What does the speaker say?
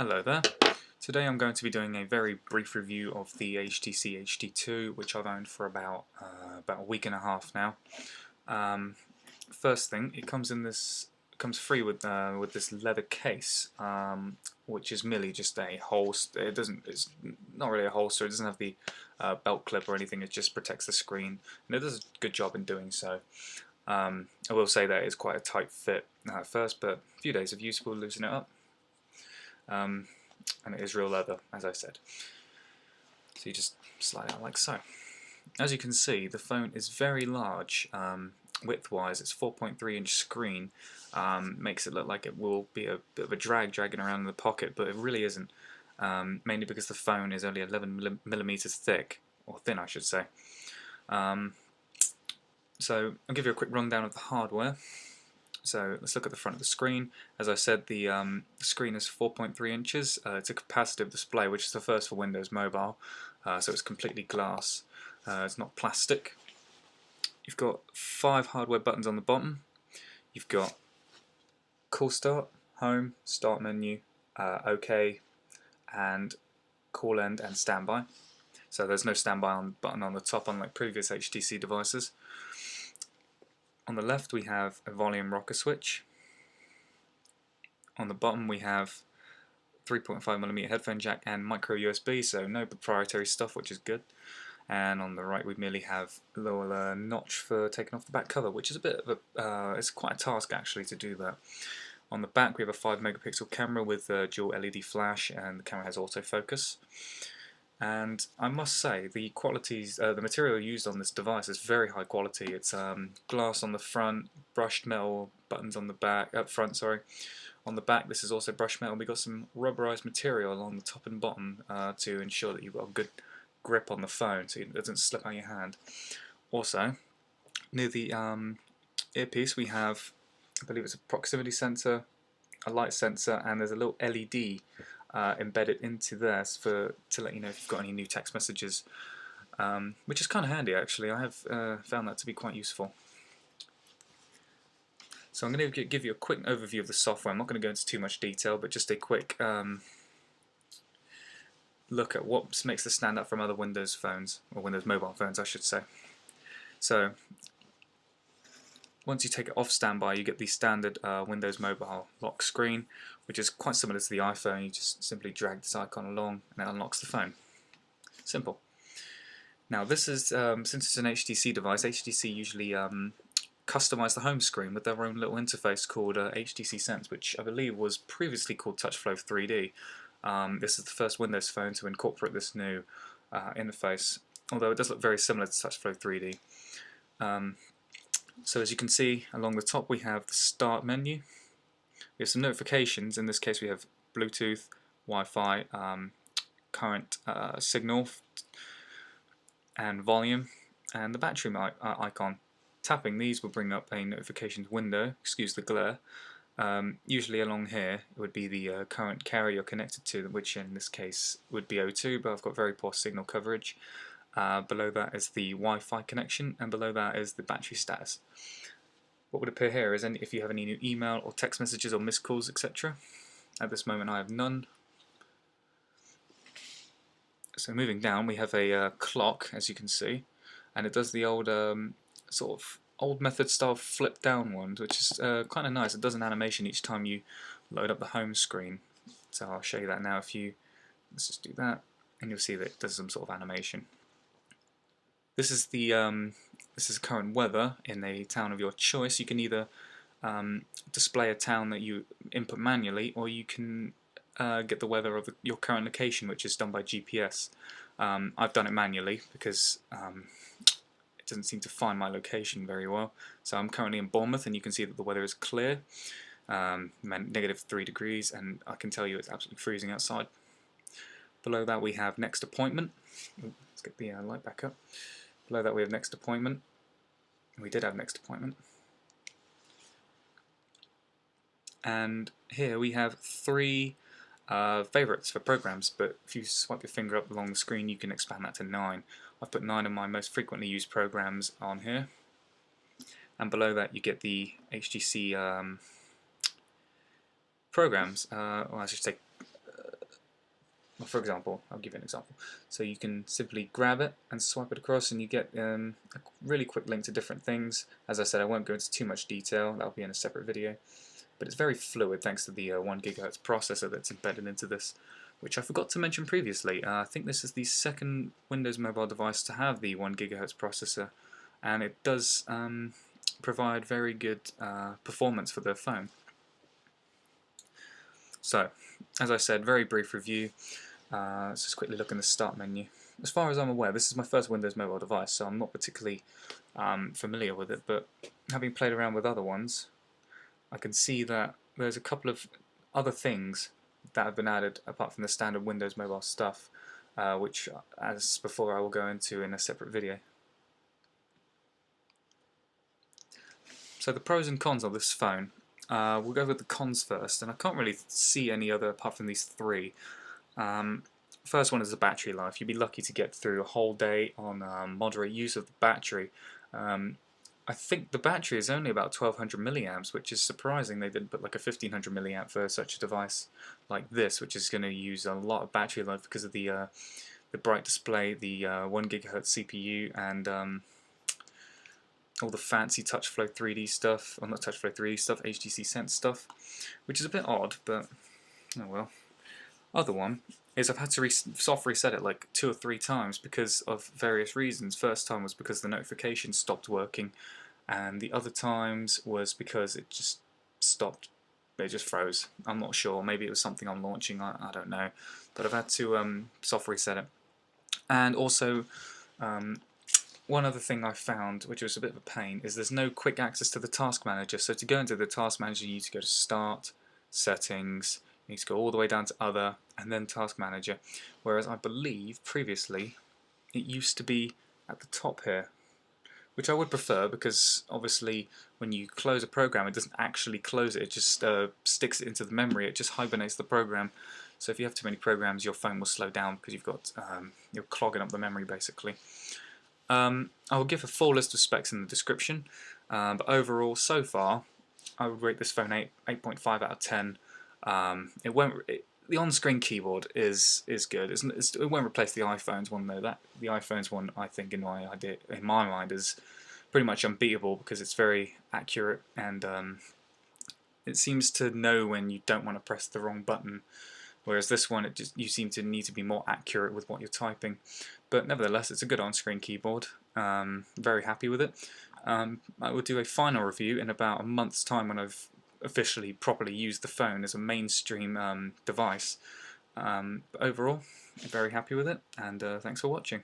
Hello there. Today I'm going to be doing a very brief review of the HTC HD2, which I've owned for about a week and a half now. First thing, it comes free with this leather case, which is merely just a holster. It's not really a holster. It doesn't have the belt clip or anything. It just protects the screen, and it does a good job in doing so. I will say that it's quite a tight fit at first, but a few days of use will loosen it up. And it is real leather, as I said. So you just slide it out like so. As you can see, the phone is very large. Width-wise, it's 4.3-inch screen. Makes it look like it will be a bit of a dragging around in the pocket, but it really isn't. Mainly because the phone is only 11 millimeters thick, or thin, I should say. So I'll give you a quick rundown of the hardware. So let's look at the front of the screen. As I said, the screen is 4.3 inches. It's a capacitive display, which is the first for Windows Mobile. So it's completely glass. It's not plastic. You've got 5 hardware buttons on the bottom. You've got Call Start, Home, Start Menu, OK, and Call End and Standby. So there's no standby button on the top, unlike previous HTC devices. On the left we have a volume rocker switch. On the bottom we have 3.5mm headphone jack and micro USB, so no proprietary stuff, which is good. And on the right we merely have a little notch for taking off the back cover, which is a bit of a it's quite a task actually to do that. On the back we have a 5-megapixel camera with dual LED flash, and the camera has autofocus. And I must say, the material used on this device is very high quality. It's glass on the front, brushed metal buttons on the back, up front, sorry. On the back, this is also brushed metal. We've got some rubberized material along the top and bottom to ensure that you've got a good grip on the phone, so it doesn't slip out of your hand. Also, near the earpiece, we have, I believe it's a proximity sensor, a light sensor, and there's a little LED embedded into there to let you know if you've got any new text messages, which is kind of handy actually. I have found that to be quite useful. So I'm going to give you a quick overview of the software. I'm not going to go into too much detail, but just a quick look at what makes this stand out from other Windows phones, or Windows mobile phones I should say. So once you take it off standby, you get the standard Windows Mobile lock screen, which is quite similar to the iPhone. You just simply drag this icon along and it unlocks the phone. Simple. Now this is, since it's an HTC device, HTC usually customize the home screen with their own little interface called HTC Sense, which I believe was previously called TouchFlow 3D. This is the first Windows phone to incorporate this new interface, although it does look very similar to TouchFlow 3D. So as you can see, along the top we have the Start menu. We have some notifications. In this case we have Bluetooth, Wi-Fi, current signal, and volume, and the battery icon. Tapping these will bring up a notifications window, excuse the glare. Usually along here it would be the current carrier you're connected to, which in this case would be O2, but I've got very poor signal coverage. Below that is the Wi-Fi connection, and below that is the battery status. What would appear here is if you have any new email or text messages or missed calls, etc. At this moment I have none. So moving down we have a clock, as you can see, and it does the old sort of old method style flip down one, which is kind of nice. It does an animation each time you load up the home screen. So I'll show you that now. Let's just do that, and you'll see that it does some sort of animation. This is the current weather in a town of your choice. You can either display a town that you input manually, or you can get the weather of your current location, which is done by GPS. I've done it manually because it doesn't seem to find my location very well. So I'm currently in Bournemouth, and you can see that the weather is clear, -3 degrees, and I can tell you it's absolutely freezing outside. Below that we have next appointment. Let's get the light back up. Below that we have next appointment. We did have next appointment. And here we have 3 favorites for programs, but if you swipe your finger up along the screen you can expand that to 9. I've put 9 of my most frequently used programs on here. And below that you get the HTC programs, or I should say well, for example, I'll give you an example. So you can simply grab it and swipe it across, and you get a really quick link to different things. As I said, I won't go into too much detail, that'll be in a separate video. But it's very fluid thanks to the 1 GHz processor that's embedded into this, which I forgot to mention previously. I think this is the second Windows mobile device to have the 1 GHz processor, and it does provide very good performance for the phone. So, as I said, very brief review. Let's just quickly look in the start menu. As far as I'm aware, this is my first Windows mobile device, so I'm not particularly familiar with it, but having played around with other ones, I can see that there's a couple of other things that have been added apart from the standard Windows mobile stuff, which, as before, I will go into in a separate video. So the pros and cons of this phone. We'll go with the cons first, and I can't really see any other apart from these three. First one is the battery life. You'd be lucky to get through a whole day on moderate use of the battery. I think the battery is only about 1200 milliamps, which is surprising. They didn't put like a 1500 milliamp for such a device like this, which is going to use a lot of battery life because of the bright display, the 1 GHz CPU, and all the fancy TouchFlow 3D stuff, or not TouchFlow 3D stuff, HTC Sense stuff, which is a bit odd, but oh well. Other one is I've had to soft reset it like 2 or 3 times because of various reasons. First time was because the notification stopped working, and the other times was because it just stopped. It just froze. I'm not sure. Maybe it was something I'm launching. I don't know. But I've had to soft reset it. And also, one other thing I found, which was a bit of a pain, is there's no quick access to the task manager. So to go into the task manager, you need to go to Start, Settings. You need to go all the way down to Other, and then Task Manager, whereas I believe previously it used to be at the top here, which I would prefer because obviously when you close a program it doesn't actually close it, it just sticks it into the memory, it just hibernates the program. So if you have too many programs your phone will slow down because you've got you're clogging up the memory basically. I will give a full list of specs in the description, but overall so far I would rate this phone 8.5 out of 10. The on-screen keyboard is good. It won't replace the iPhone's one though. The iPhone's one, I think, in my mind, is pretty much unbeatable because it's very accurate and it seems to know when you don't want to press the wrong button. Whereas this one, you seem to need to be more accurate with what you're typing. But nevertheless, it's a good on-screen keyboard. Very happy with it. I will do a final review in about a month's time when I've officially properly used the phone as a mainstream device. But overall, I'm very happy with it, and thanks for watching.